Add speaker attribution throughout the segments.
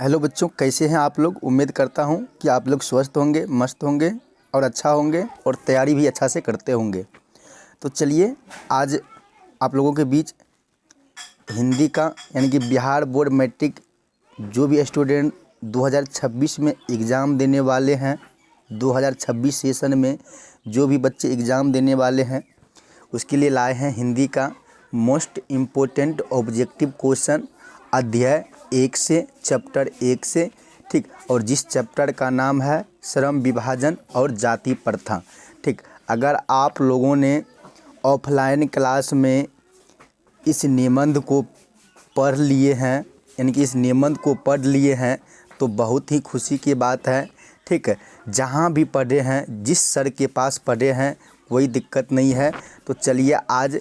Speaker 1: Hello बच्चों, कैसे हैं आप लोग। उम्मीद करता हूं कि आप लोग स्वस्थ होंगे, मस्त होंगे और अच्छा होंगे और तैयारी भी अच्छा से करते होंगे। तो चलिए आज आप लोगों के बीच हिंदी का यानी कि बिहार बोर्ड मैट्रिक जो भी स्टूडेंट 2026 में एग्ज़ाम देने वाले हैं, 2026 सेशन में जो भी बच्चे एग्ज़ाम देने वाले हैं उसके लिए लाए हैं हिंदी का मोस्ट इम्पोर्टेंट ऑब्जेक्टिव क्वेश्चन अध्याय 1 से चैप्टर 1 से, ठीक। और जिस चैप्टर का नाम है श्रम विभाजन और जाति प्रथा, ठीक। अगर आप लोगों ने ऑफलाइन क्लास में इस निबंध को पढ़ लिए हैं यानी कि इस निबंध को पढ़ लिए हैं तो बहुत ही खुशी की बात है, ठीक है। जहाँ भी पढ़े हैं, जिस सर के पास पढ़े हैं, कोई दिक्कत नहीं है। तो चलिए आज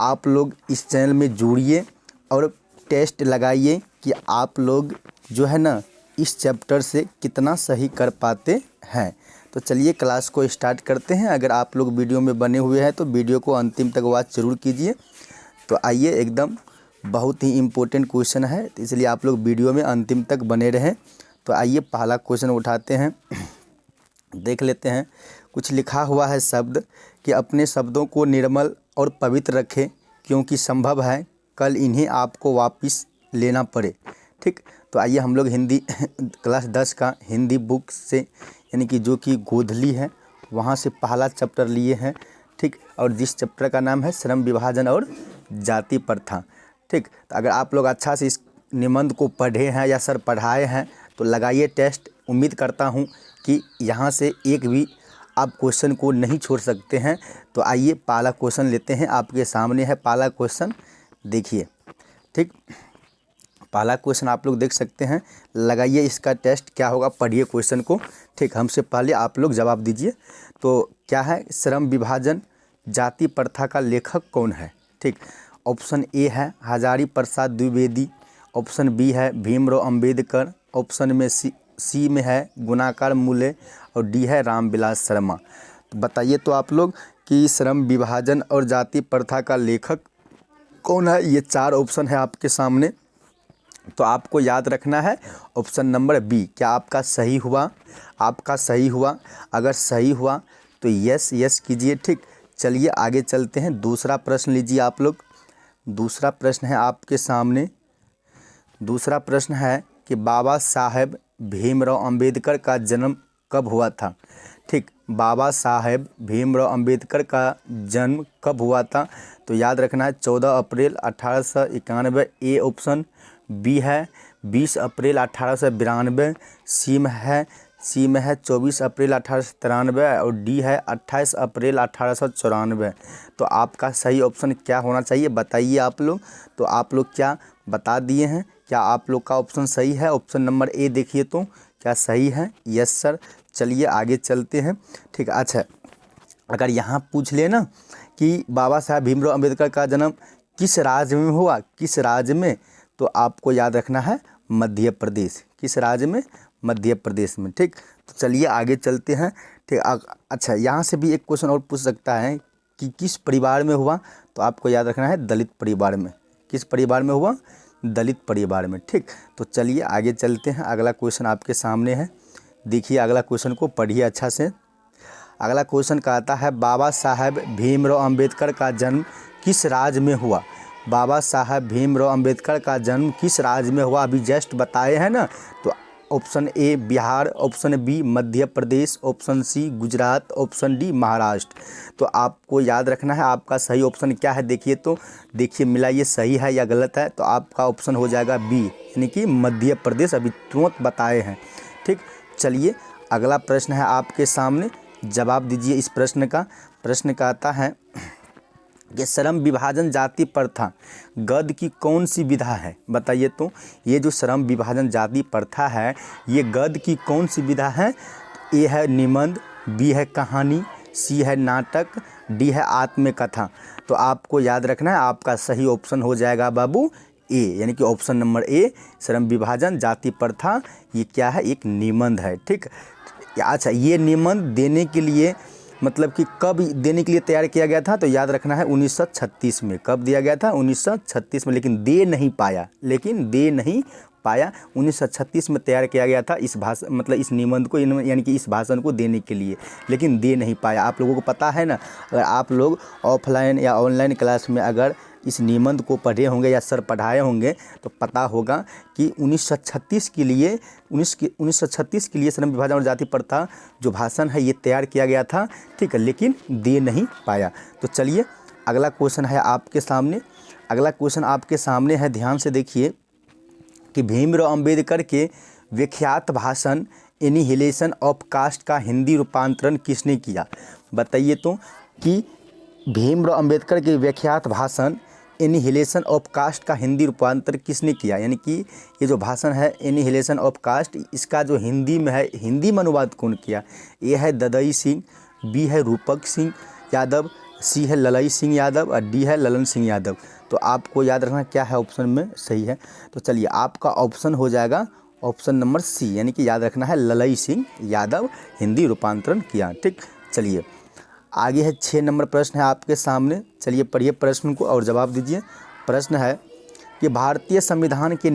Speaker 1: आप लोग इस चैनल में जुड़िए और टेस्ट लगाइए कि आप लोग जो है ना इस चैप्टर से कितना सही कर पाते हैं। तो चलिए क्लास को स्टार्ट करते हैं। अगर आप लोग वीडियो में बने हुए हैं तो वीडियो को अंतिम तक वॉच जरूर कीजिए। तो आइए, एकदम बहुत ही इम्पोर्टेंट क्वेश्चन है, तो इसलिए आप लोग वीडियो में अंतिम तक बने रहें। तो आइए पहला क्वेश्चन उठाते हैं, देख लेते हैं। कुछ लिखा हुआ है शब्द कि अपने शब्दों को निर्मल और पवित्र रखें क्योंकि संभव है कल इन्हें आपको वापस लेना पड़े, ठीक। तो आइए हम लोग हिंदी क्लास 10 का हिंदी बुक से यानी कि जो कि गोधली है वहाँ से पहला चैप्टर लिए हैं, ठीक। और जिस चैप्टर का नाम है श्रम विभाजन और जाति प्रथा, ठीक। तो अगर आप लोग अच्छा से इस निबंध को पढ़े हैं या सर पढ़ाए हैं तो लगाइए टेस्ट। उम्मीद करता हूँ कि यहाँ से एक भी आप क्वेश्चन को नहीं छोड़ सकते हैं। तो आइए पहला क्वेश्चन लेते हैं, आपके सामने है पहला क्वेश्चन, देखिए, ठीक। पहला क्वेश्चन आप लोग देख सकते हैं, लगाइए इसका टेस्ट क्या होगा, पढ़िए क्वेश्चन को, ठीक। हमसे पहले आप लोग जवाब दीजिए। तो क्या है, श्रम विभाजन जाति प्रथा का लेखक कौन है, ठीक। ऑप्शन ए है हजारी प्रसाद द्विवेदी, ऑप्शन बी है भीमराव अंबेडकर, ऑप्शन में सी में है गुणाकर मूले और डी है रामविलास शर्मा। तो बताइए तो आप लोग कि श्रम विभाजन और जाति प्रथा का लेखक कौन है। ये 4 ऑप्शन है आपके सामने, तो आपको याद रखना है ऑप्शन नंबर बी। क्या आपका सही हुआ? आपका सही हुआ। अगर सही हुआ तो यस यस कीजिए, ठीक। चलिए आगे चलते हैं। दूसरा प्रश्न लीजिए आप लोग। दूसरा प्रश्न है आपके सामने। दूसरा प्रश्न है कि बाबा साहेब भीमराव अंबेडकर का जन्म कब हुआ था, ठीक। बाबा साहेब भीमराव अंबेडकर का जन्म कब हुआ था? तो याद रखना है 14 अप्रैल 1891 ए ऑप्शन, बी है 20 अप्रैल 1892, सी में है 24 अप्रैल 1893 और डी है 28 अप्रैल 1894। तो आपका सही ऑप्शन क्या होना चाहिए बताइए आप लोग। तो आप लोग क्या बता दिए हैं? क्या आप लोग का ऑप्शन सही है? ऑप्शन नंबर ए देखिए तो क्या सही है? Yes sir. चलिए आगे चलते हैं, ठीक। अच्छा, अगर यहाँ पूछ ले ना कि बाबा साहब भीमराव अंबेडकर का जन्म किस राज्य में हुआ, किस राज्य में, तो आपको याद रखना है मध्य प्रदेश। किस राज्य में? मध्य प्रदेश में, ठीक। तो चलिए आगे चलते हैं, ठीक। अच्छा, यहाँ से भी एक क्वेश्चन और पूछ सकता है कि किस परिवार में हुआ, तो आपको याद रखना है दलित परिवार में। किस परिवार में हुआ? दलित परिवार में, ठीक। तो चलिए आगे चलते हैं। अगला क्वेश्चन आपके सामने है, देखिए अगला क्वेश्चन को पढ़िए अच्छा से। अगला क्वेश्चन कहता है बाबा साहेब भीमराव अंबेडकर का जन्म किस राज्य में हुआ? बाबा साहेब भीमराव अंबेडकर का जन्म किस राज्य में हुआ? अभी जस्ट बताए हैं ना। तो option A Bihar, option B Madhya Pradesh, option C Gujarat, option D Maharashtra. तो आपको याद रखना है आपका सही ऑप्शन क्या है। देखिए तो देखिए, मिलाइए सही है या गलत है। तो आपका ऑप्शन हो जाएगा बी यानी कि मध्य प्रदेश, अभी तुरंत बताए हैं, ठीक। चलिए अगला प्रश्न है आपके सामने, जवाब दीजिए इस प्रश्न का। प्रश्न कहता है कि श्रम विभाजन जाति प्रथा गद्य की कौन सी विधा है? बताइए तो ये जो श्रम विभाजन जाति प्रथा है ये गद्य की कौन सी विधा है? ए है निबंध, बी है कहानी, सी है नाटक, डी है आत्मकथा। तो आपको याद रखना है आपका सही ऑप्शन हो जाएगा बाबू ए यानी कि ऑप्शन नंबर ए, श्रम विभाजन जाति प्रथा ये क्या है? एक निबंध है, ठीक। अच्छा, ये निबंध देने के लिए मतलब कि कब देने के लिए तैयार किया गया था? तो याद रखना है 1936 में। कब दिया गया था? 1936 में। लेकिन दे नहीं पाया। 1936 में तैयार किया गया था इस भाषण मतलब इस निबंध को यानी कि इस भाषण को देने के लिए, लेकिन दे नहीं पाया। आप लोगों को पता है ना, अगर आप लोग ऑफलाइन या ऑनलाइन क्लास में अगर इस निबंध को पढ़े होंगे या सर पढ़ाए होंगे तो पता होगा कि 1936 के लिए 1936 के लिए श्रम विभाजन और जाति प्रथा जो भाषण है ये तैयार किया गया था, ठीक है, लेकिन दे नहीं पाया। तो चलिए अगला क्वेश्चन है आपके सामने। अगला क्वेश्चन आपके सामने है, ध्यान से देखिए कि भीमराव अंबेडकर के विख्यात भाषण एनिहिलेशन ऑफ कास्ट का हिंदी रूपांतरण किसने किया? बताइए तो कि भीमराव अंबेडकर के विख्यात भाषण एनिहिलेशन ऑफ कास्ट का हिंदी रूपांतर किसने किया? यानी कि ये जो भाषण है एनिहिलेशन ऑफ कास्ट, इसका जो हिंदी में है, हिंदी में अनुवाद कौन किया? ए है ददई सिंह, बी है रूपक सिंह यादव, सी है ललई सिंह यादव और डी है ललन सिंह यादव। तो आपको याद रखना क्या है ऑप्शन में सही है। तो चलिए आपका ऑप्शन हो जाएगा ऑप्शन नंबर सी, यानी कि याद रखना है ललई सिंह यादव हिंदी रूपांतरण किया। ठीक, चलिए आगे है 6 नंबर प्रश्न है आपके सामने। चलिए पढ़िए प्रश्न को और जवाब दीजिए। प्रश्न है कि भारतीय संविधान के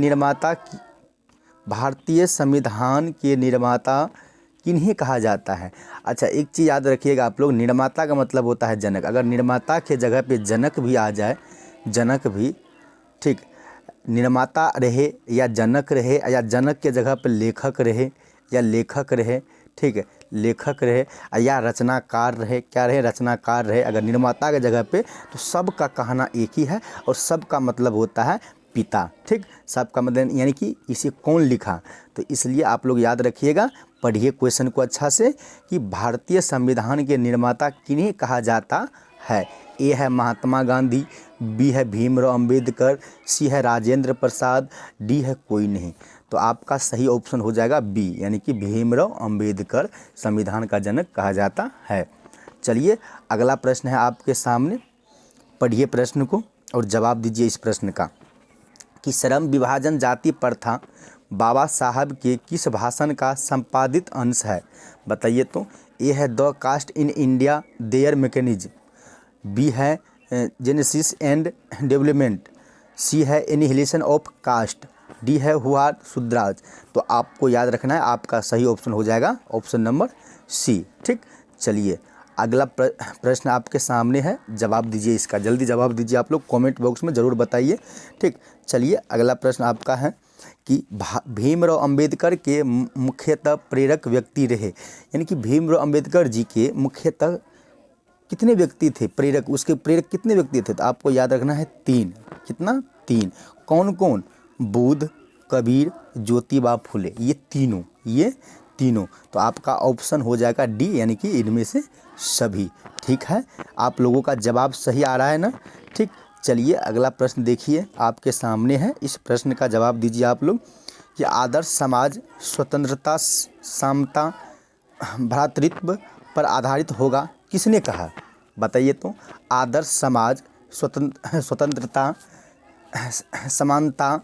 Speaker 1: निर्माता किन्हें कहा जाता है? अच्छा, एक चीज़ याद रखिएगा आप लोग, निर्माता का मतलब होता है जनक। अगर निर्माता के जगह पे जनक भी आ जाए, जनक भी, ठीक, निर्माता रहे या जनक रहे या जनक के जगह पे लेखक रहे या लेखक रहे, ठीक है, लेखक रहे या रचनाकार रहे, क्या रहे, रचनाकार रहे, अगर निर्माता के जगह पे, तो सब का कहना एक ही है और सब का मतलब होता है पिता। ठीक, सबका मतलब यानी कि इसे कौन लिखा, तो इसलिए आप लोग याद रखिएगा, पढ़िए क्वेश्चन को अच्छा से कि भारतीय संविधान के निर्माता किन्हें कहा जाता है? ए है महात्मा गांधी, बी है भीमराव अंबेडकर, सी है राजेंद्र प्रसाद, डी है कोई नहीं। तो आपका सही ऑप्शन हो जाएगा बी, यानी कि भीमराव अंबेडकर संविधान का जनक कहा जाता है। चलिए अगला प्रश्न है आपके सामने, पढ़िए प्रश्न को और जवाब दीजिए इस प्रश्न का कि श्रम विभाजन जाति प्रथा बाबा साहब के किस भाषण का संपादित अंश है? बताइए तो। ए है the caste in India their mechanism, B है जेनेसिस एंड डेवलपमेंट, सी है एनिहिलेशन ऑफ कास्ट, डी है हु आर शूद्राज। तो आपको याद रखना है, आपका सही ऑप्शन हो जाएगा ऑप्शन नंबर सी। ठीक, चलिए अगला प्रश्न आपके सामने है, जवाब दीजिए इसका, जल्दी जवाब दीजिए आप लोग, कमेंट बॉक्स में ज़रूर बताइए। ठीक, चलिए अगला प्रश्न आपका है कि भीमराव अंबेडकर के मुख्यतः प्रेरक व्यक्ति रहे, यानी कि भीमराव अंबेडकर जी के मुख्यतः कितने व्यक्ति थे प्रेरक, उसके प्रेरक कितने व्यक्ति थे? तो आपको याद रखना है 3। कितना? 3। कौन कौन? बुद्ध, कबीर, ज्योतिबा फुले, ये तीनों। तो आपका ऑप्शन हो जाएगा डी, यानी कि इनमें से सभी। ठीक है, आप लोगों का जवाब सही आ रहा है ना? ठीक, चलिए अगला प्रश्न देखिए आपके सामने है, इस प्रश्न का जवाब दीजिए आप लोग कि आदर्श समाज स्वतंत्रता, समता, भ्रातृत्व पर आधारित होगा, किसने कहा? बताइए तो। आदर्श समाज स्वतंत्रता, समानता,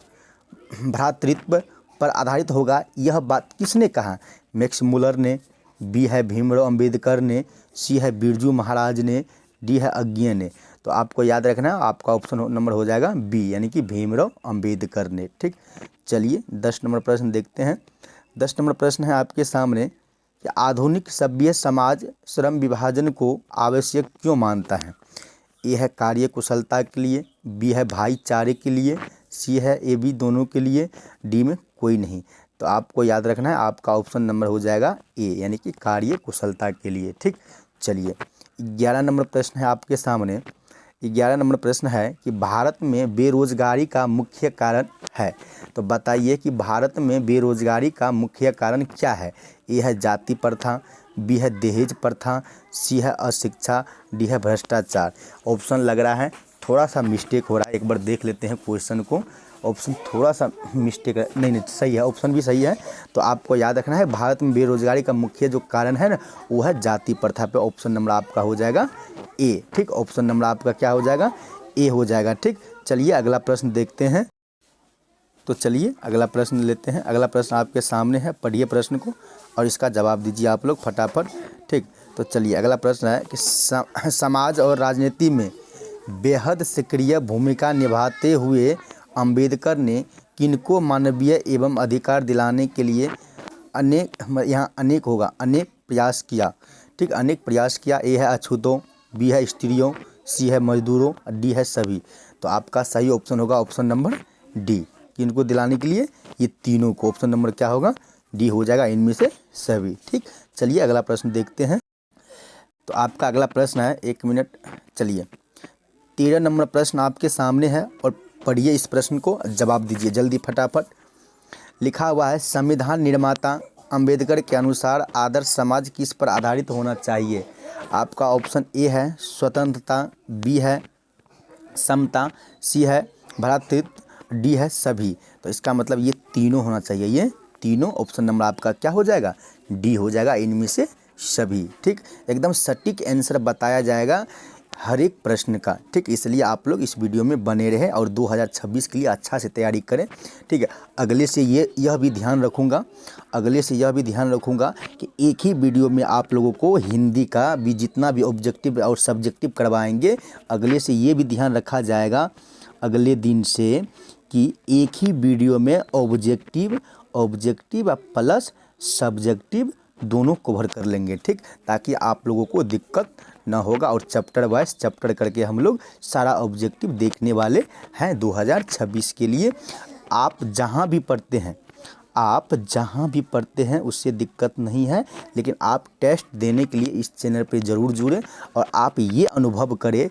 Speaker 1: भ्रातृत्व पर आधारित होगा, यह बात किसने कहा? मैक्स मुलर ने, बी है भीमराव अंबेडकर ने, सी है बिरजू महाराज ने, डी है अज्ञे ने। तो आपको याद रखना है, आपका ऑप्शन नंबर हो जाएगा बी, यानी कि भीमराव अंबेडकर ने। ठीक, चलिए 10 नंबर प्रश्न देखते हैं। 10 नंबर प्रश्न है आपके सामने कि आधुनिक सभ्य समाज श्रम विभाजन को आवश्यक क्यों मानता है? ए है कार्य कुशलता के लिए, बी है भाईचारे के लिए, सी है ए बी दोनों के लिए, डी में कोई नहीं। तो आपको याद रखना है, आपका ऑप्शन नंबर हो जाएगा ए, यानी कि कार्य कुशलता के लिए। ठीक, चलिए 11 नंबर प्रश्न है आपके सामने। 11 नंबर प्रश्न है कि भारत में बेरोजगारी का मुख्य कारण है। तो बताइए कि भारत में बेरोजगारी का मुख्य कारण क्या है? ए है जाति प्रथा, बी है दहेज प्रथा, सी है अशिक्षा, डी है भ्रष्टाचार। ऑप्शन लग रहा है थोड़ा सा मिस्टेक हो रहा है, एक बार देख लेते हैं क्वेश्चन को। ऑप्शन थोड़ा सा मिस्टेक है, नहीं सही है, ऑप्शन भी सही है। तो आपको याद रखना है, भारत में बेरोजगारी का मुख्य जो कारण है ना, वो है जाति प्रथा पे ऑप्शन नंबर आपका हो जाएगा ए। ठीक, ऑप्शन नंबर आपका क्या हो जाएगा? ए हो जाएगा। ठीक, चलिए अगला प्रश्न देखते हैं। तो चलिए अगला प्रश्न लेते हैं। अगला प्रश्न आपके सामने है, पढ़िए प्रश्न को और इसका जवाब दीजिए आप लोग फटाफट। ठीक, तो चलिए अगला प्रश्न है कि समाज और राजनीति में बेहद सक्रिय भूमिका निभाते हुए अंबेडकर ने किनको मानवीय एवं अधिकार दिलाने के लिए अनेक, यहाँ अनेक होगा, अनेक प्रयास किया। ठीक, अनेक प्रयास किया। ए है अछूतों, बी है स्त्रियों, सी है मजदूरों, डी है सभी। तो आपका सही ऑप्शन होगा ऑप्शन नंबर डी। किनको दिलाने के लिए, ये तीनों को। ऑप्शन नंबर क्या होगा, डी हो जाएगा, इनमें से सभी। ठीक, चलिए अगला प्रश्न देखते हैं। तो आपका अगला प्रश्न है, 1 मिनट, चलिए 13 नंबर प्रश्न आपके सामने है और पढ़िए इस प्रश्न को, जवाब दीजिए जल्दी फटाफट। लिखा हुआ है, संविधान निर्माता अंबेडकर के अनुसार आदर्श समाज किस पर आधारित होना चाहिए। आपका ऑप्शन ए है स्वतंत्रता, बी है समता, सी है भ्रातृत्व, डी है सभी। तो इसका मतलब ये तीनों होना चाहिए, ये तीनों। ऑप्शन नंबर आपका क्या हो जाएगा, डी हो जाएगा, इनमें से सभी। ठीक, एकदम सटीक आंसर बताया जाएगा हर एक प्रश्न का। ठीक, इसलिए आप लोग इस वीडियो में बने रहें और 2026 के लिए अच्छा से तैयारी करें। ठीक है, अगले से यह भी ध्यान रखूँगा, अगले से यह भी ध्यान रखूँगा कि एक ही वीडियो में आप लोगों को हिंदी का भी जितना भी ऑब्जेक्टिव और सब्जेक्टिव करवाएंगे, अगले से ये भी ध्यान रखा जाएगा अगले दिन से कि एक ही वीडियो में ऑब्जेक्टिव प्लस सब्जेक्टिव दोनों कवर कर लेंगे। ठीक, ताकि आप लोगों को दिक्कत ना होगा और चैप्टर वाइज चैप्टर करके हम लोग सारा ऑब्जेक्टिव देखने वाले हैं 2026 के लिए। आप जहां भी पढ़ते हैं उससे दिक्कत नहीं है, लेकिन आप टेस्ट देने के लिए इस चैनल पे ज़रूर जुड़ें और आप ये अनुभव करें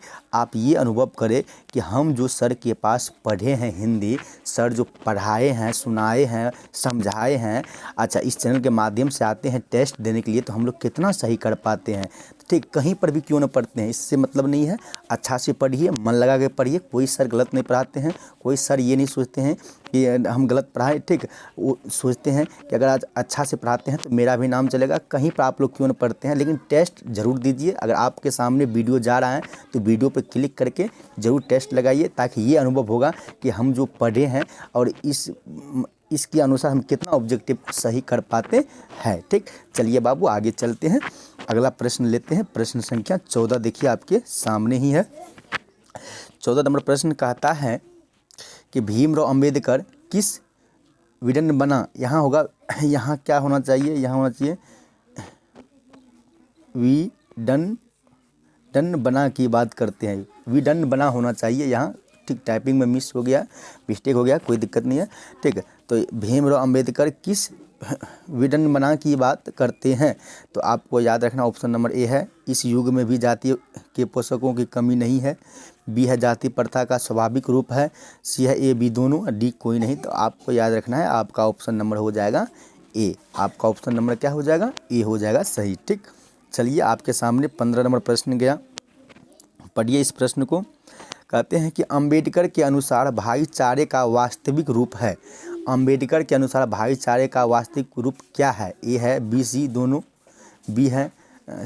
Speaker 1: कि हम जो सर के पास पढ़े हैं हिंदी, सर जो पढ़ाए हैं, सुनाए हैं, समझाए हैं, अच्छा इस चैनल के माध्यम से आते हैं टेस्ट देने के लिए, तो हम लोग कितना सही कर पाते हैं। ठीक, कहीं पर भी क्यों ना पढ़ते हैं, इससे मतलब नहीं है। अच्छा से पढ़िए, मन लगा के पढ़िए। कोई सर गलत नहीं पढ़ाते हैं, कोई सर ये नहीं सोचते हैं कि हम गलत पढ़ाएं। ठीक, वो सोचते हैं कि अगर आज अच्छा से पढ़ाते हैं तो मेरा भी नाम चलेगा। कहीं पर आप लोग क्यों ना पढ़ते हैं, लेकिन टेस्ट ज़रूर दीजिए। अगर आपके सामने वीडियो जा रहा है तो वीडियो पर क्लिक करके ज़रूर टेस्ट लगाइए, ताकि ये अनुभव होगा कि हम जो पढ़े हैं और इसके अनुसार हम कितना ऑब्जेक्टिव सही कर पाते हैं। ठीक, चलिए बाबू आगे चलते हैं, अगला प्रश्न लेते हैं। प्रश्न संख्या 14 देखिए आपके सामने ही है। 14 नंबर प्रश्न कहता है कि भीमराव अंबेडकर किस विडन बना। यहाँ होगा, यहाँ क्या होना चाहिए, यहाँ होना चाहिए विडन बना की बात करते हैं, विडन बना होना चाहिए यहाँ। ठीक, टाइपिंग में मिस हो गया, मिस्टेक हो गया, कोई दिक्कत नहीं है। ठीक, तो भीमराव अंबेडकर किस विडन बना की बात करते हैं। तो आपको याद रखना ऑप्शन नंबर ए है, इस युग में भी जाति के पोषकों की कमी नहीं है, बी है जाति प्रथा का स्वाभाविक रूप है, सी है ए बी दोनों, डी कोई नहीं। तो आपको याद रखना है, आपका ऑप्शन नंबर हो जाएगा ए। आपका ऑप्शन नंबर क्या हो जाएगा, ए हो जाएगा सही। ठीक, चलिए आपके सामने 15 नंबर प्रश्न गया, पढ़िए इस प्रश्न को। कहते हैं कि अंबेडकर के अनुसार भाईचारे का वास्तविक रूप है। अंबेडकर के अनुसार भाईचारे का वास्तविक रूप क्या है। ए है बी सी दोनों, बी है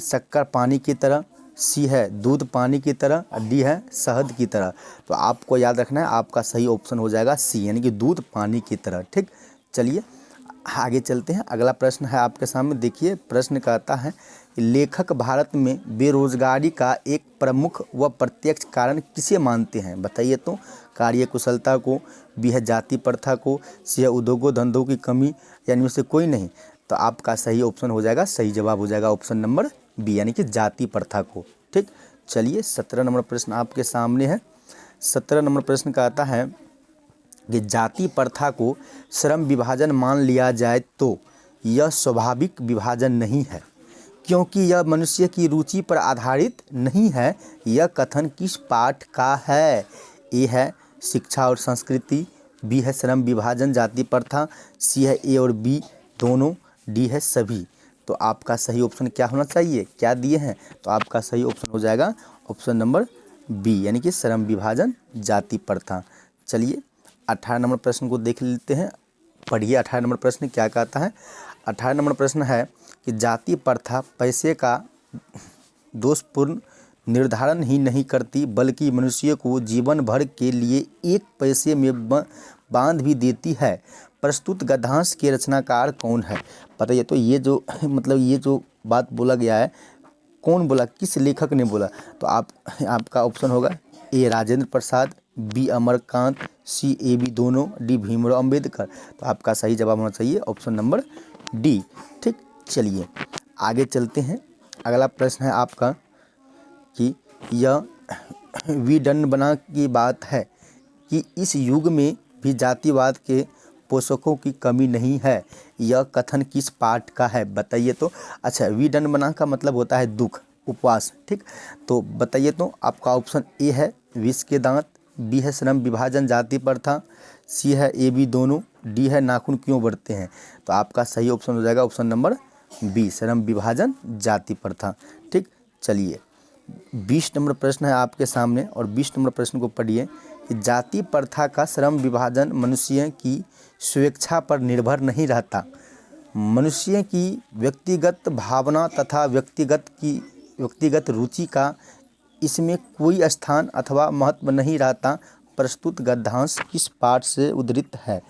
Speaker 1: शक्कर पानी की तरह, सी है दूध पानी की तरह, डी है शहद की तरह। तो आपको याद रखना है, आपका सही ऑप्शन हो जाएगा सी, यानी कि दूध पानी की तरह। ठीक, चलिए आगे चलते हैं। अगला प्रश्न है आपके सामने, देखिए प्रश्न कहता है कि लेखक भारत में बेरोजगारी का एक प्रमुख व प्रत्यक्ष कारण किसे मानते हैं। बताइए तो, कार्य कुशलता को, बी है जाति प्रथा को, सी है उद्योगों धंधों की कमी, यानी उससे कोई नहीं। तो आपका सही ऑप्शन हो जाएगा, सही जवाब हो जाएगा ऑप्शन नंबर बी, यानी कि जाति प्रथा को। ठीक, चलिए 17 नंबर प्रश्न आपके सामने है। 17 नंबर प्रश्न का आता है कि जाति प्रथा को श्रम विभाजन मान लिया जाए तो यह स्वाभाविक विभाजन नहीं है, क्योंकि यह मनुष्य की रुचि पर आधारित नहीं है। यह कथन किस पाठ का है। ए है शिक्षा और संस्कृति, बी है श्रम विभाजन जाति प्रथा, सी है ए और बी दोनों, डी है सभी। तो आपका सही ऑप्शन क्या होना चाहिए, क्या दिए हैं। तो आपका सही ऑप्शन हो जाएगा ऑप्शन नंबर बी, यानी कि श्रम विभाजन जाति प्रथा। चलिए 18 नंबर प्रश्न को देख लेते हैं, पढ़िए 18 नंबर प्रश्न क्या कहता है। 18 नंबर प्रश्न है कि जाति प्रथा पैसे का दोषपूर्ण निर्धारण ही नहीं करती, बल्कि मनुष्य को जीवन भर के लिए एक पैसे में बांध भी देती है। प्रस्तुत गद्यांश के रचनाकार कौन है। बताइए तो, ये जो मतलब ये जो बात बोला गया है, कौन बोला, किस लेखक ने बोला। तो आपका ऑप्शन होगा A Rajendra Prasad, B Amarkant, C A B दोनों, डी भीमराव अंबेडकर। तो आपका सही जवाब होना चाहिए ऑप्शन नंबर डी। ठीक, चलिए आगे चलते हैं। अगला प्रश्न है आपका कि यह विडंबना की बात है कि इस युग में भी जातिवाद के पोषकों की कमी नहीं है। यह कथन किस पाठ का है बताइए तो। अच्छा, विडंबना का मतलब होता है दुख, उपवास। ठीक, तो बताइए तो। आपका ऑप्शन ए है विष के दांत, बी है श्रम विभाजन जाति प्रथा, सी है ए बी दोनों, डी है नाखून क्यों बढ़ते हैं। तो आपका सही ऑप्शन हो जाएगा ऑप्शन नंबर बी, श्रम विभाजन जाति प्रथा। ठीक, चलिए 20 नंबर प्रश्न है आपके सामने और 20 नंबर प्रश्न को पढ़िए कि जाति प्रथा का श्रम विभाजन मनुष्य की स्वेच्छा पर निर्भर नहीं रहता। मनुष्य की व्यक्तिगत भावना तथा व्यक्तिगत रुचि का इसमें कोई स्थान अथवा महत्व नहीं रहता। प्रस्तुत गद्यांश किस पाठ से उद्धृत है।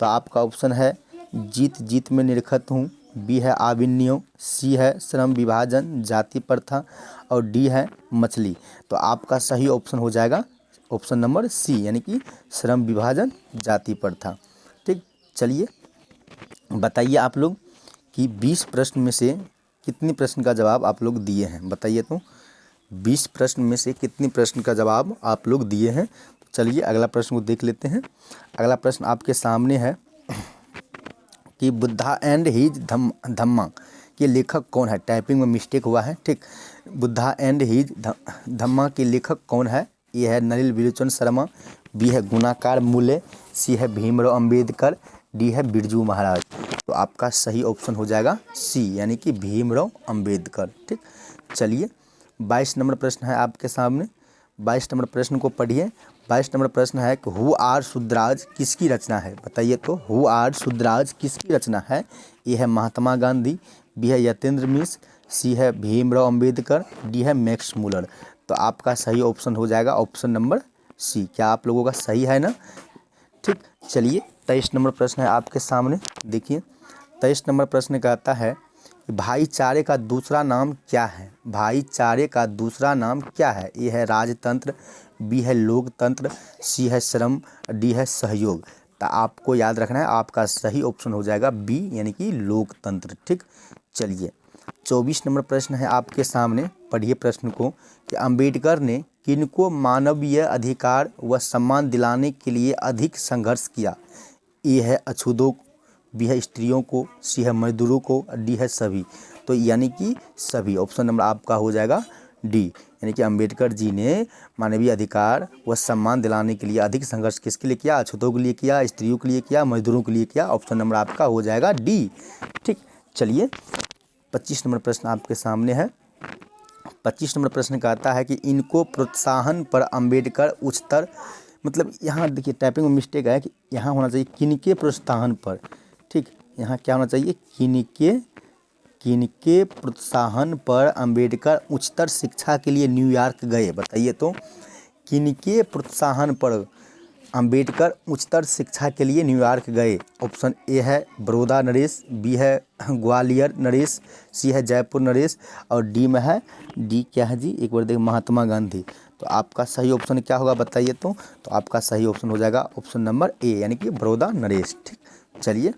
Speaker 1: तो आपका ऑप्शन है जीत जीत में निरखत हूँ, बी है आविन्यो, सी है श्रम विभाजन जाति प्रथा और डी है मछली। तो आपका सही ऑप्शन हो जाएगा ऑप्शन नंबर सी, यानी कि श्रम विभाजन जाति प्रथा। ठीक, चलिए बताइए आप लोग कि 20 प्रश्न में से कितने प्रश्न का जवाब आप लोग दिए हैं बताइए तो। 20 प्रश्न में से कितने प्रश्न का जवाब आप लोग दिए हैं। तो चलिए अगला प्रश्न को देख लेते हैं। अगला प्रश्न आपके सामने है कि बुद्धा एंड हिज धम्मा के लेखक कौन है। टाइपिंग में मिस्टेक हुआ है। ठीक, बुद्धा एंड हिज धम्मा के लेखक कौन है। ये है नलिनी विलोचन शर्मा, बी है गुणाकार मूल्य, सी है भीमराव अंबेडकर, डी है बिरजू महाराज। तो आपका सही ऑप्शन हो जाएगा सी, यानी कि भीमराव अंबेडकर। ठीक, चलिए 22 नंबर प्रश्न है आपके सामने। 22 नंबर प्रश्न को पढ़िए। 22 नंबर प्रश्न है कि हु आर शुद्राज किसकी रचना है बताइए तो। हु आर शुद्राज किसकी रचना है। ए है महात्मा गांधी, बी है यतेंद्र मिश्र, सी है भीमराव अंबेडकर, डी है मैक्स मुलर। तो आपका सही ऑप्शन हो जाएगा ऑप्शन नंबर सी। क्या आप लोगों का सही है ना। ठीक, चलिए 23 नंबर प्रश्न है आपके सामने। देखिए 23 नंबर प्रश्न कहता है कि भाईचारे का दूसरा नाम क्या है। भाईचारे का दूसरा नाम क्या है। ए है राजतंत्र, बी है लोकतंत्र, सी है श्रम, डी है सहयोग। तो आपको याद रखना है आपका सही ऑप्शन हो जाएगा बी, यानी कि लोकतंत्र। ठीक, चलिए 24 नंबर प्रश्न है आपके सामने। पढ़िए प्रश्न को कि अंबेडकर ने किनको मानवीय अधिकार व सम्मान दिलाने के लिए अधिक संघर्ष किया। ए है अछूतों, बी है स्त्रियों को, सी है मजदूरों को, डी है सभी। तो यानी कि सभी। ऑप्शन नंबर आपका हो जाएगा डी, यानी कि अंबेडकर जी ने मानवीय अधिकार व सम्मान दिलाने के लिए अधिक संघर्ष किसके लिए किया। अछूतों के लिए किया, स्त्रियों के लिए किया, मजदूरों के लिए किया। ऑप्शन नंबर आपका हो जाएगा डी। ठीक, चलिए 25 नंबर प्रश्न आपके सामने है। 25 नंबर प्रश्न कहता है कि इनको प्रोत्साहन पर अंबेडकर उच्चतर, मतलब यहाँ देखिए टाइपिंग में मिस्टेक है कि यहाँ होना चाहिए किनके प्रोत्साहन पर। ठीक, यहाँ क्या होना चाहिए किनके प्रोत्साहन पर अंबेडकर उच्चतर शिक्षा के लिए न्यूयॉर्क गए बताइए तो। किनके प्रोत्साहन पर अंबेडकर उच्चतर शिक्षा के लिए न्यूयॉर्क गए। ऑप्शन ए है बड़ौदा नरेश, बी है ग्वालियर नरेश, सी है जयपुर नरेश और डी में है, डी क्या है जी एक बार देख, महात्मा गांधी। तो आपका सही ऑप्शन क्या होगा बताइए तो। आपका सही ऑप्शन हो जाएगा ऑप्शन नंबर ए, यानी कि बड़ौदा नरेश। ठीक, चलिए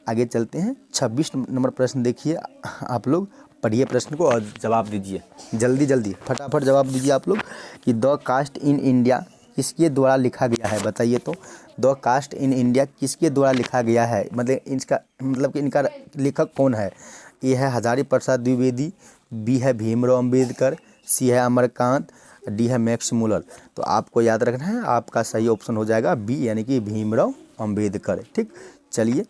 Speaker 1: आगे चलते हैं। 26 नंबर प्रश्न देखिए आप लोग। पढ़िए प्रश्न को और जवाब दीजिए जल्दी जल्दी, फटाफट जवाब दीजिए आप लोग कि द कास्ट इन इंडिया किसके द्वारा लिखा गया है बताइए तो। द कास्ट इन इंडिया किसके द्वारा लिखा गया है, मतलब कि इनका लेखक कौन है। ए है हजारी प्रसाद द्विवेदी, बी है भीमराव अंबेडकर, सी है अमरकांत, डी है मैक्स मुलर। तो आपको याद रखना है आपका सही ऑप्शन हो जाएगा बी, यानी कि भीमराव अंबेडकर। ठीक, चलिए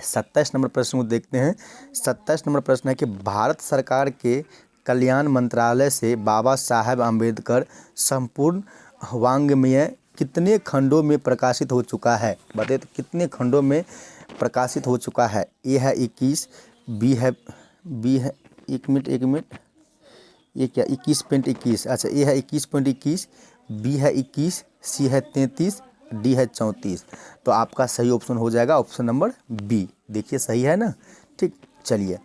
Speaker 1: 27 नंबर प्रश्न को देखते हैं। 27 नंबर प्रश्न है कि भारत सरकार के कल्याण मंत्रालय से बाबा साहेब अम्बेडकर संपूर्ण वाङ्मय कितने खंडों में प्रकाशित हो चुका है बताइए तो। कितने खंडों में प्रकाशित हो चुका है। ए है 21, बी है एक मिनट ये क्या 21.21। अच्छा, ए है 21.21, बी है 21, सी है 33, डी है 34। तो आपका सही ऑप्शन हो जाएगा ऑप्शन नंबर बी। देखिए सही है ना। ठीक, चलिए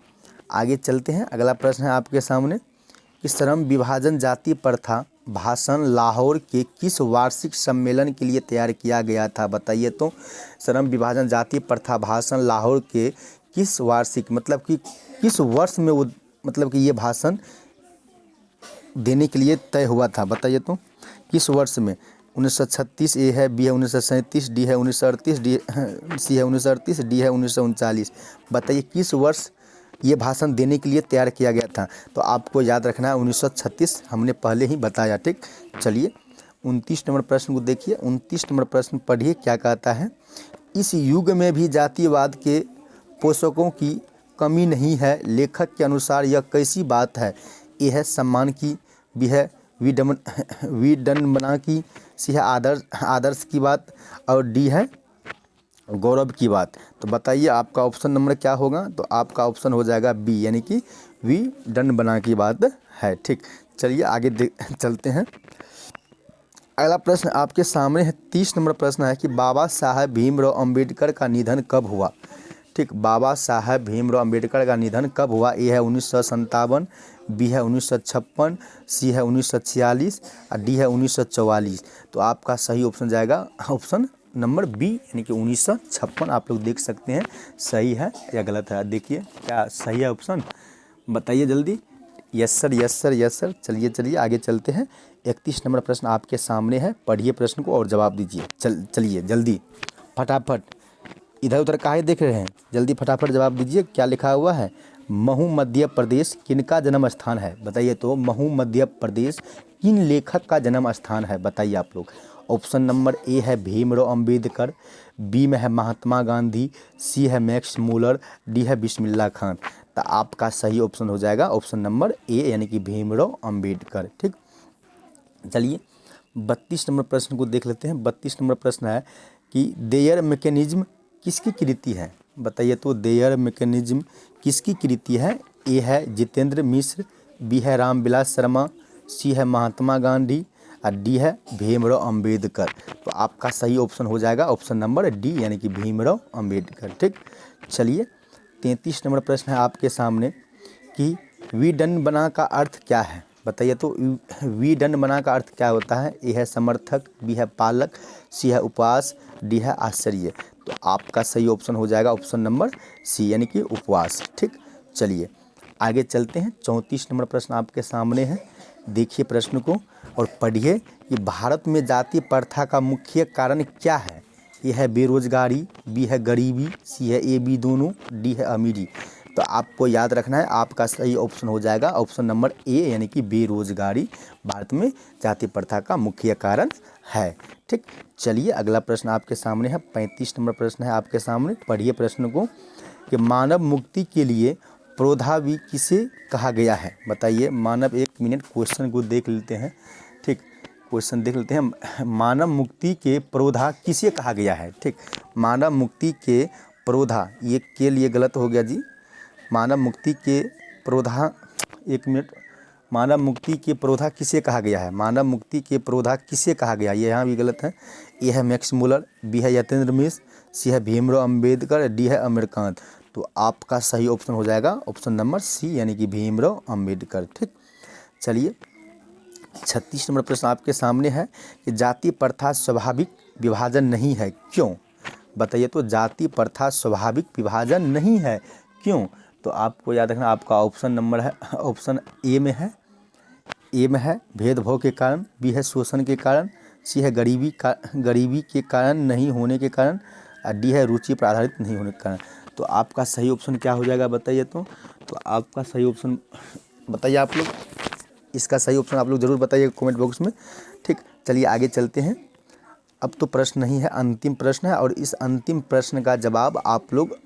Speaker 1: आगे चलते हैं। अगला प्रश्न है आपके सामने कि श्रम विभाजन जाति प्रथा भाषण लाहौर के किस वार्षिक सम्मेलन के लिए तैयार किया गया था? बताइए तो। श्रम विभाजन, जाति प्रथा, भाषण लाहौर के किस वार्षिक मतलब कि किस वर्ष में वो मतलब कि ये भाषण देने के लिए तय हुआ था? बताइए तो किस वर्ष में। 1936 ए है, बी है 1937, डी है 1938, डी सी है 1938, डी है 1939। बताइए किस वर्ष ये भाषण देने के लिए तैयार किया गया था? तो आपको याद रखना है 1936, हमने पहले ही बताया। ठीक, चलिए 29 नंबर प्रश्न को देखिए। 29 नंबर प्रश्न पढ़िए क्या कहता है। इस युग में भी जातिवाद के पोषकों की कमी नहीं है, लेखक के अनुसार यह कैसी बात है? ए है सम्मान की, बी है विडंबना की, सी है आदर्श की बात, और डी है गौरव की बात। तो बताइए आपका ऑप्शन नंबर क्या होगा? तो आपका ऑप्शन हो जाएगा बी, यानी कि विडंबना की बात है। ठीक, चलिए आगे चलते हैं। अगला प्रश्न आपके सामने है। 30 नंबर प्रश्न है कि बाबा साहब भीमराव अंबेडकर का निधन कब हुआ? ठीक, बाबा साहब भीमराव अंबेडकर का निधन कब हुआ? ए है 1957, बी है 1956, सी है 1946 और डी है 1944। तो आपका सही ऑप्शन जाएगा ऑप्शन नंबर बी, यानी कि 1956। आप लोग देख सकते हैं सही है या गलत है। देखिए क्या सही है ऑप्शन, बताइए जल्दी। Yes sir, yes sir, yes sir. चलिए आगे चलते हैं। 31 नंबर प्रश्न आपके सामने है, पढ़िए प्रश्न को और जवाब दीजिए। चलिए जल्दी फटाफट, इधर उधर काहे देख रहे हैं, जल्दी फटाफट जवाब दीजिए। क्या लिखा हुआ है? महू मध्य प्रदेश किनका जन्म स्थान है? बताइए तो महू मध्य प्रदेश किन लेखक का जन्म स्थान है? बताइए आप लोग। ऑप्शन नंबर ए है भीमराव अंबेडकर, बी में है महात्मा गांधी, सी है मैक्स मूलर, डी है बिस्मिल्लाह खान। तो आपका सही ऑप्शन हो जाएगा ऑप्शन नंबर ए, यानी कि भीमराव अंबेडकर। ठीक, चलिए 32 नंबर प्रश्न को देख लेते हैं। 32 नंबर प्रश्न है कि देयर मैकेनिज्म किसकी कृति है? बताइए तो देयर मैकेनिज्म किसकी कृति है? ए है जितेंद्र मिश्र, बी है रामविलास शर्मा, सी है महात्मा गांधी और डी है भीमराव अंबेडकर। तो आपका सही ऑप्शन हो जाएगा ऑप्शन नंबर डी, यानी कि भीमराव अंबेडकर। ठीक, चलिए 33 नंबर प्रश्न है आपके सामने कि विडंबना का अर्थ क्या है? बताइए तो विडंबना का अर्थ क्या होता है? ए है समर्थक, बी है पालक, सी है उपवास, डी है आश्चर्य। तो आपका सही ऑप्शन हो जाएगा ऑप्शन नंबर सी, यानी कि उपवास। ठीक, चलिए आगे चलते हैं। 34 नंबर प्रश्न आपके सामने है, देखिए प्रश्न को और पढ़िए कि भारत में जाति प्रथा का मुख्य कारण क्या है? ए है बेरोजगारी, बी है गरीबी, सी है ए बी दोनों, डी है अमीरी। तो आपको याद रखना है, आपका सही ऑप्शन हो जाएगा ऑप्शन नंबर ए, यानी कि बेरोजगारी भारत में जाति प्रथा का मुख्य कारण है। ठीक, चलिए अगला प्रश्न आपके सामने है। 35 नंबर प्रश्न है आपके सामने, पढ़िए प्रश्न को कि मानव मुक्ति के लिए प्रोद्भावी किसे कहा गया है? बताइए। मानव, एक मिनट क्वेश्चन को देख लेते हैं। ठीक, क्वेश्चन देख लेते हैं। मानव मुक्ति के प्रोधा किसे कहा गया है? ठीक, मानव मुक्ति के प्रोधा, ये के लिए गलत हो गया जी। मानव मुक्ति के प्रोधा, एक मिनट, मानव मुक्ति के प्रोधा किसे कहा गया है? मानव मुक्ति के प्रोधा किसे कहा गया? ये यहाँ भी गलत है। ए है मैक्स मूलर, बी है यतेंद्र मिश्र, सी है भीमराव अंबेडकर, डी है अमीरकांत। तो आपका सही ऑप्शन हो जाएगा ऑप्शन नंबर सी, यानी कि भीमराव अंबेडकर। ठीक, चलिए 36 नंबर प्रश्न आपके सामने है कि जाति प्रथा स्वाभाविक विभाजन नहीं है, क्यों? बताइए तो जाति प्रथा स्वाभाविक विभाजन नहीं है, क्यों? तो आपको याद रखना, आपका ऑप्शन नंबर है ऑप्शन ए में है। ए में है भेदभाव के कारण, बी है शोषण के कारण, सी है गरीबी के कारण नहीं होने के कारण और डी है रुचि पर आधारित नहीं होने के कारण। तो आपका सही ऑप्शन क्या हो जाएगा? बताइए तो आपका सही ऑप्शन बताइए आप लोग। इसका सही ऑप्शन आप लोग ज़रूर बताइए कमेंट बॉक्स में। ठीक, चलिए आगे चलते हैं। अब तो प्रश्न नहीं है, अंतिम प्रश्न है और इस अंतिम प्रश्न का जवाब आप लोग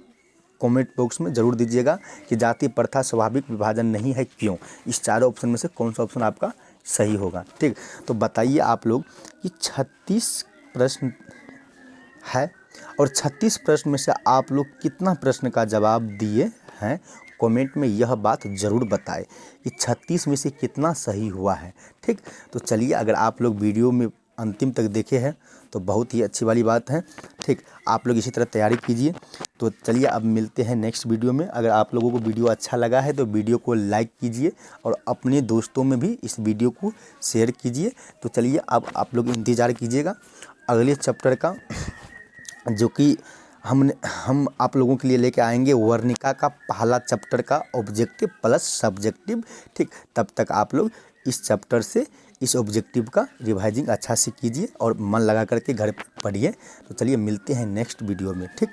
Speaker 1: कमेंट बॉक्स में ज़रूर दीजिएगा कि जाति प्रथा स्वाभाविक विभाजन नहीं है, क्यों? इस चारों ऑप्शन में से कौन सा ऑप्शन आपका सही होगा? ठीक, तो बताइए आप लोग कि 36 प्रश्न है और 36 प्रश्न में से आप लोग कितना प्रश्न का जवाब दिए हैं? कमेंट में यह बात ज़रूर बताएं कि 36 में से कितना सही हुआ है। ठीक, तो चलिए अगर आप लोग वीडियो में अंतिम तक देखे हैं तो बहुत ही अच्छी वाली बात है। ठीक, आप लोग इसी तरह तैयारी कीजिए। तो चलिए अब मिलते हैं नेक्स्ट वीडियो में। अगर आप लोगों को वीडियो अच्छा लगा है तो वीडियो को लाइक कीजिए और अपने दोस्तों में भी इस वीडियो को शेयर कीजिए। तो चलिए अब आप लोग इंतज़ार कीजिएगा अगले चैप्टर का, जो कि हम आप लोगों के लिए लेके आएंगे वर्णिका का पहला चैप्टर का ऑब्जेक्टिव प्लस सब्जेक्टिव। ठीक, तब तक आप लोग इस चैप्टर से इस ऑब्जेक्टिव का रिवाइजिंग अच्छा से कीजिए और मन लगा करके घर पे पढ़िए। तो चलिए मिलते हैं नेक्स्ट वीडियो में। ठीक।